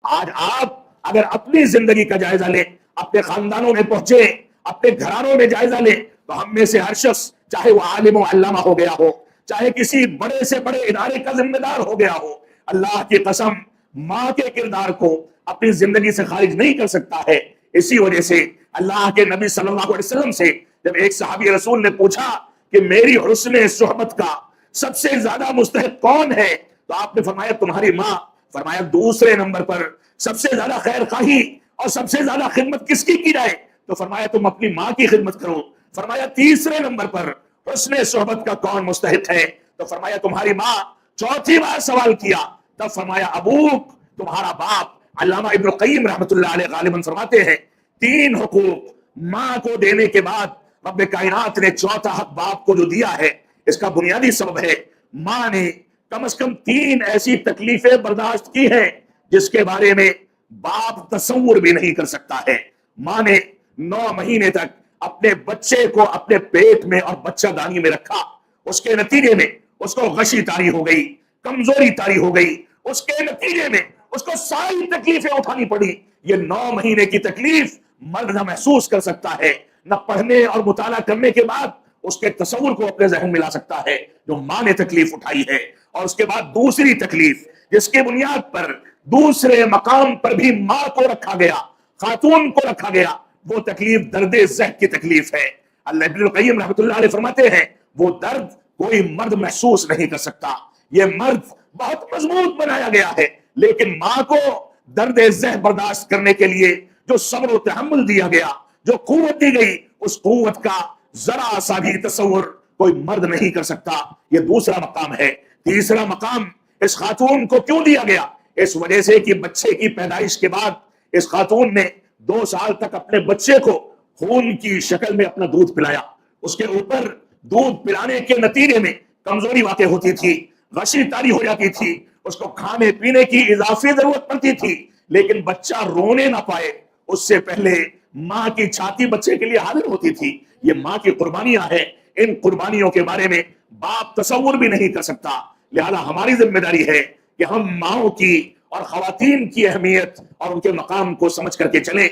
آج آپ اگر اپنی زندگی کا جائزہ لیں، اپنے خاندانوں میں پہنچے، اپنے گھرانوں میں جائزہ لیں، تو ہم میں سے ہر شخص، چاہے وہ عالم و علامہ ہو گیا ہو، چاہے کسی بڑے سے بڑے ادارے کا ذمہ دار ہو گیا ہو، اللہ کی قسم ماں کے کردار کو اپنی زندگی سے خارج نہیں کر سکتا ہے۔ اسی وجہ سے اللہ کے نبی صلی اللہ علیہ وسلم سے جب ایک صحابی رسول نے پوچھا کہ میری حسن صحبت کا سب سے زیادہ مستحق کون ہے، تو آپ نے فرمایا تمہاری ماں۔ فرمایا دوسرے نمبر پر سب سے زیادہ خیر خواہی اور سب سے زیادہ خدمت کس کی جائے، تو فرمایا تم اپنی ماں کی خدمت کرو۔ فرمایا تیسرے نمبر پر حسن صحبت کا کون مستحق ہے، تو فرمایا تمہاری ماں۔ چوتھی بار سوال کیا تب فرمایا ابوک، تمہارا باپ۔ علامہ ابن القیم رحمۃ اللہ علیہ غالباً فرماتے ہیں تین حقوق ماں کو دینے کے بعد رب کائنات نے چوتھا حق باپ کو جو دیا ہے، اس کا بنیادی سبب ہے ماں نے کم از کم تین ایسی تکلیفیں برداشت کی ہیں جس کے بارے میں باپ تصور بھی نہیں کر سکتا ہے۔ ماں نے 9 مہینے تک اپنے بچے کو اپنے پیٹ میں اور بچہ دانی میں رکھا، اس کے نتیجے میں اس کو غشی طاری ہو گئی، کمزوری طاری ہو گئی، اس کے نتیجے میں اس کو ساری تکلیفیں اٹھانی پڑی۔ یہ 9 مہینے کی تکلیف مرد نہ محسوس کر سکتا ہے، نہ پڑھنے اور مطالعہ کرنے کے بعد اس کے تصور کو اپنے ذہن میں لا سکتا ہے جو ماں نے تکلیف اٹھائی ہے۔ اور اس کے بعد دوسری تکلیف جس کی بنیاد پر دوسرے مقام پر بھی ماں کو رکھا گیا، خاتون کو رکھا گیا، وہ تکلیف درد ذہ کی تکلیف ہے۔ اللہ ابن القیم رحمۃ اللہ علیہ فرماتے ہیں وہ درد کوئی مرد محسوس نہیں کر سکتا، یہ مرد بہت مضبوط بنایا گیا ہے، لیکن ماں کو درد ذہ برداشت کرنے کے لیے جو صبر و تحمل دیا گیا، جو قوت دی گئی، اس قوت کا ذرا سا بھی تصور کوئی مرد نہیں کر سکتا۔ یہ دوسرا مقام ہے۔ تیسرا مقام اس خاتون کو کیوں دیا گیا؟ اس وجہ سے کہ بچے کی پیدائش کے بعد اس خاتون نے 2 سال تک اپنے بچے کو خون کی شکل میں اپنا دودھ پلایا۔ اس کے اوپر دودھ پلانے کے نتیجے میں کمزوری واقع ہوتی تھی، غشی طاری ہو جاتی تھی، اس کو کھانے پینے کی اضافی ضرورت پڑتی تھی، لیکن بچہ رونے نہ پائے اس سے پہلے ماں کی چھاتی بچے کے لیے حاضر ہوتی تھی۔ یہ ماں کی قربانیاں ہیں، ان قربانیوں کے بارے میں باپ تصور بھی نہیں کر سکتا۔ لہذا ہماری ذمہ داری ہے کہ ہم ماؤں کی اور خواتین کی اہمیت اور ان کے مقام کو سمجھ کر کے چلیں۔